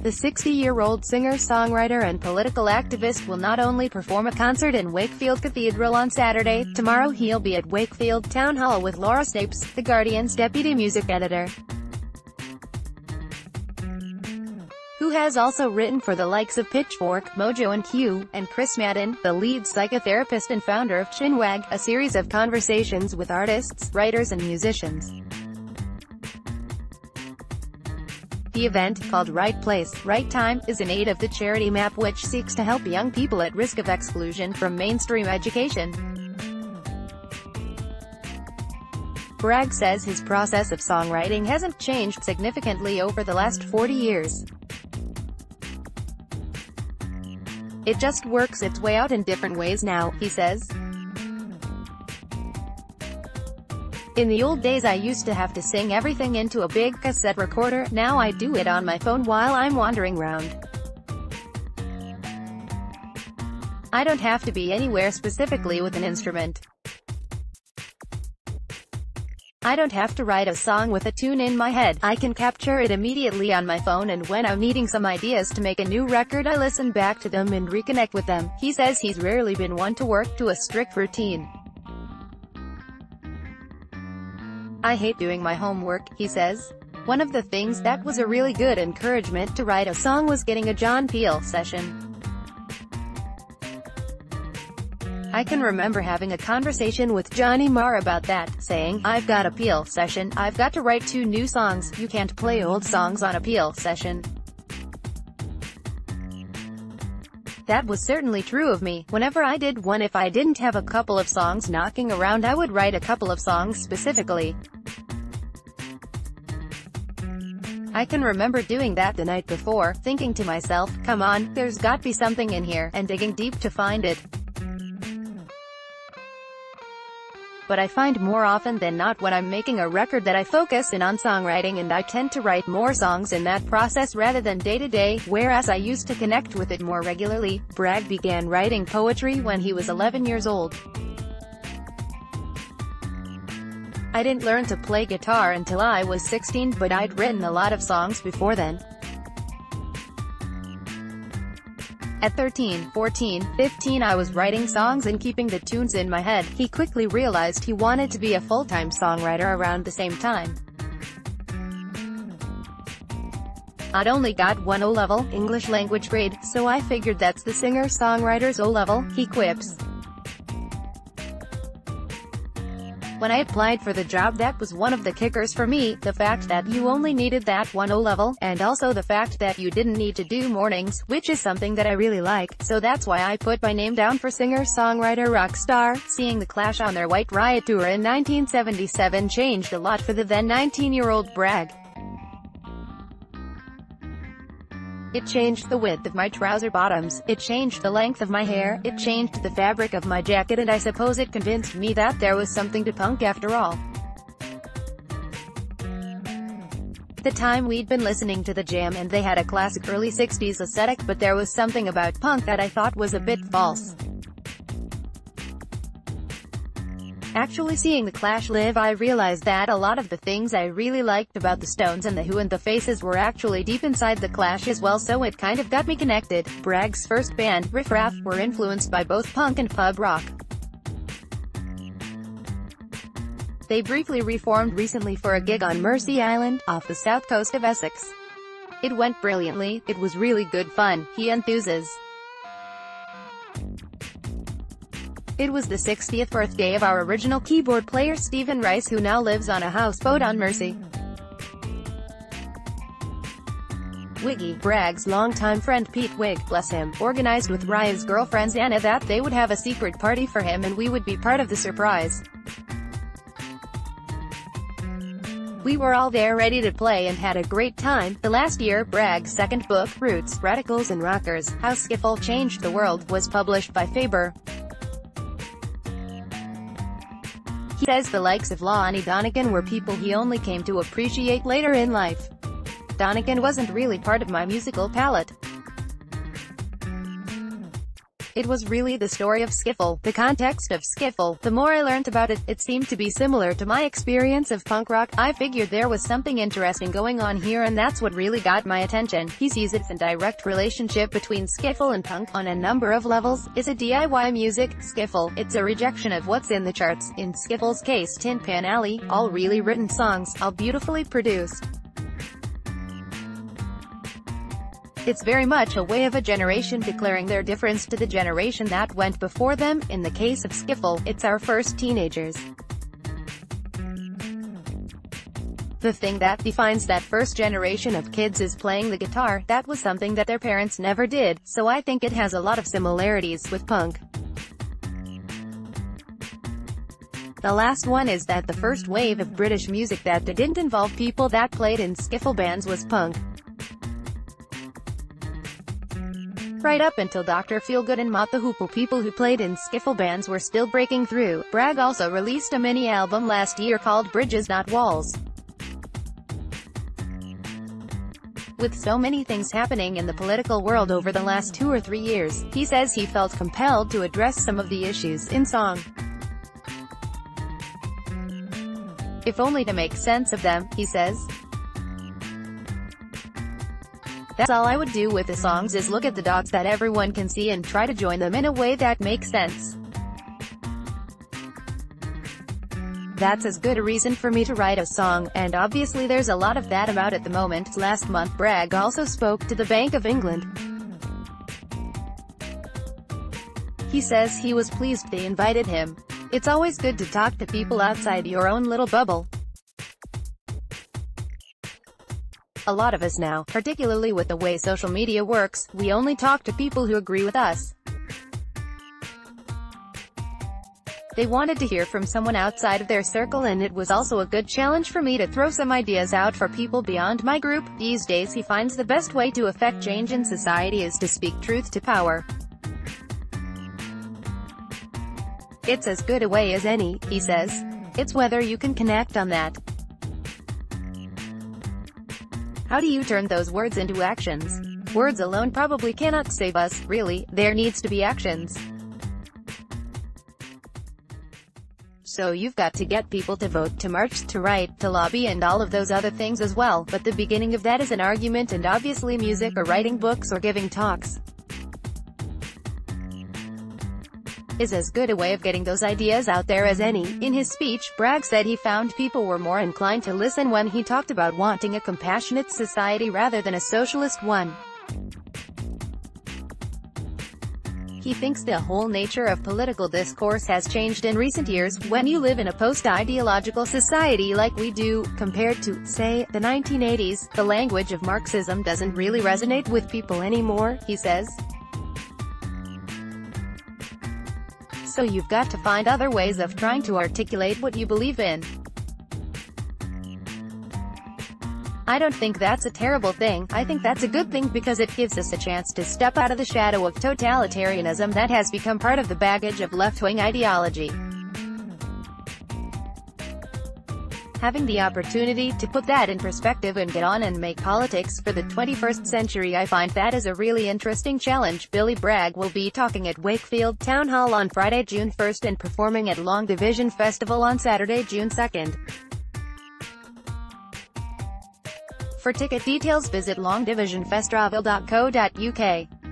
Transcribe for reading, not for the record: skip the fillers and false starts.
The 60-year-old singer-songwriter and political activist will not only perform a concert in Wakefield Cathedral on Saturday. Tomorrow he'll be at Wakefield Town Hall with Laura Stapes, The Guardian's deputy music editor, who has also written for the likes of Pitchfork, Mojo and Q, and Chris Madden, the Leeds psychotherapist and founder of Chinwag, a series of conversations with artists, writers and musicians. The event, called Right Place, Right Time, is in aid of the charity MAP, which seeks to help young people at risk of exclusion from mainstream education. Bragg says his process of songwriting hasn't changed significantly over the last 40 years. It just works its way out in different ways now, he says. In the old days I used to have to sing everything into a big cassette recorder, now I do it on my phone while I'm wandering around. I don't have to be anywhere specifically with an instrument. I don't have to write a song with a tune in my head, I can capture it immediately on my phone, and when I'm needing some ideas to make a new record I listen back to them and reconnect with them. He says he's rarely been one to work to a strict routine. I hate doing my homework, he says. One of the things that was a really good encouragement to write a song was getting a John Peel session. I can remember having a conversation with Johnny Marr about that, saying, I've got a Peel session, I've got to write 2 new songs, you can't play old songs on a Peel session. That was certainly true of me. Whenever I did one, if I didn't have a couple of songs knocking around I would write a couple of songs specifically. I can remember doing that the night before, thinking to myself, come on, there's got to be something in here, and digging deep to find it. But I find more often than not when I'm making a record that I focus in on songwriting, and I tend to write more songs in that process rather than day to day, whereas I used to connect with it more regularly. Bragg began writing poetry when he was 11 years old. I didn't learn to play guitar until I was 16, but I'd written a lot of songs before then. At 13, 14, 15 I was writing songs and keeping the tunes in my head. He quickly realized he wanted to be a full-time songwriter around the same time. I'd only got one O-level, English language grade, so I figured that's the singer-songwriter's O-level, he quips. When I applied for the job, that was one of the kickers for me, the fact that you only needed that one O-level, and also the fact that you didn't need to do mornings, which is something that I really like, so that's why I put my name down for singer-songwriter rock star. Seeing the Clash on their White Riot tour in 1977 changed a lot for the then 19-year-old Bragg. It changed the width of my trouser bottoms, it changed the length of my hair, it changed the fabric of my jacket, and I suppose it convinced me that there was something to punk after all. At the time we'd been listening to The Jam and they had a classic early 60s aesthetic, but there was something about punk that I thought was a bit false. Actually seeing the Clash live, I realized that a lot of the things I really liked about the Stones and the Who and the Faces were actually deep inside the Clash as well, so it kind of got me connected. Bragg's first band, Riff Raff, were influenced by both punk and pub rock. They briefly reformed recently for a gig on Mersey Island, off the south coast of Essex. It went brilliantly, it was really good fun, he enthuses. It was the 60th birthday of our original keyboard player Stephen Rice, who now lives on a houseboat on Mersey. Wiggy, Bragg's longtime friend Pete Wig, bless him, organized with Ryan's girlfriend Anna that they would have a secret party for him and we would be part of the surprise. We were all there ready to play and had a great time. The last year, Bragg's second book, Roots, Radicals and Rockers, How Skiffle Changed the World, was published by Faber. He says the likes of Lonnie Donegan were people he only came to appreciate later in life. Donegan wasn't really part of my musical palette. It was really the story of skiffle, the context of skiffle. The more I learned about it, it seemed to be similar to my experience of punk rock. I figured there was something interesting going on here, and that's what really got my attention. He sees it's a direct relationship between skiffle and punk on a number of levels. Is it DIY music? Skiffle, it's a rejection of what's in the charts. In skiffle's case, Tin Pan Alley, all really written songs, all beautifully produced. It's very much a way of a generation declaring their difference to the generation that went before them. In the case of skiffle, it's our first teenagers. The thing that defines that first generation of kids is playing the guitar. That was something that their parents never did, so I think it has a lot of similarities with punk. The last one is that the first wave of British music that didn't involve people that played in skiffle bands was punk. Right up until Dr. Feelgood and Mott the Hoople, people who played in skiffle bands were still breaking through. Bragg also released a mini-album last year called Bridges Not Walls. With so many things happening in the political world over the last 2 or 3 years, he says he felt compelled to address some of the issues in song. If only to make sense of them, he says. That's all I would do with the songs, is look at the dots that everyone can see and try to join them in a way that makes sense. That's as good a reason for me to write a song, and obviously there's a lot of that about at the moment. Last month Bragg also spoke to the Bank of England. He says he was pleased they invited him. It's always good to talk to people outside your own little bubble. A lot of us now, particularly with the way social media works, we only talk to people who agree with us. They wanted to hear from someone outside of their circle, and it was also a good challenge for me to throw some ideas out for people beyond my group. These days he finds the best way to affect change in society is to speak truth to power. It's as good a way as any, he says. It's whether you can connect on that. How do you turn those words into actions? Words alone probably cannot save us, really. There needs to be actions. So you've got to get people to vote, to march, to write, to lobby, and all of those other things as well. But the beginning of that is an argument, and obviously music or writing books or giving talks is as good a way of getting those ideas out there as any. In his speech, Bragg said he found people were more inclined to listen when he talked about wanting a compassionate society rather than a socialist one. He thinks the whole nature of political discourse has changed in recent years. When you live in a post-ideological society like we do, compared to, say, the 1980s, the language of Marxism doesn't really resonate with people anymore, he says. So you've got to find other ways of trying to articulate what you believe in. I don't think that's a terrible thing. I think that's a good thing because it gives us a chance to step out of the shadow of totalitarianism that has become part of the baggage of left-wing ideology. Having the opportunity to put that in perspective and get on and make politics for the 21st century, I find that is a really interesting challenge. Billy Bragg will be talking at Wakefield Town Hall on Friday, June 1st and performing at Long Division Festival on Saturday, June 2nd. For ticket details visit longdivisionfestival.co.uk.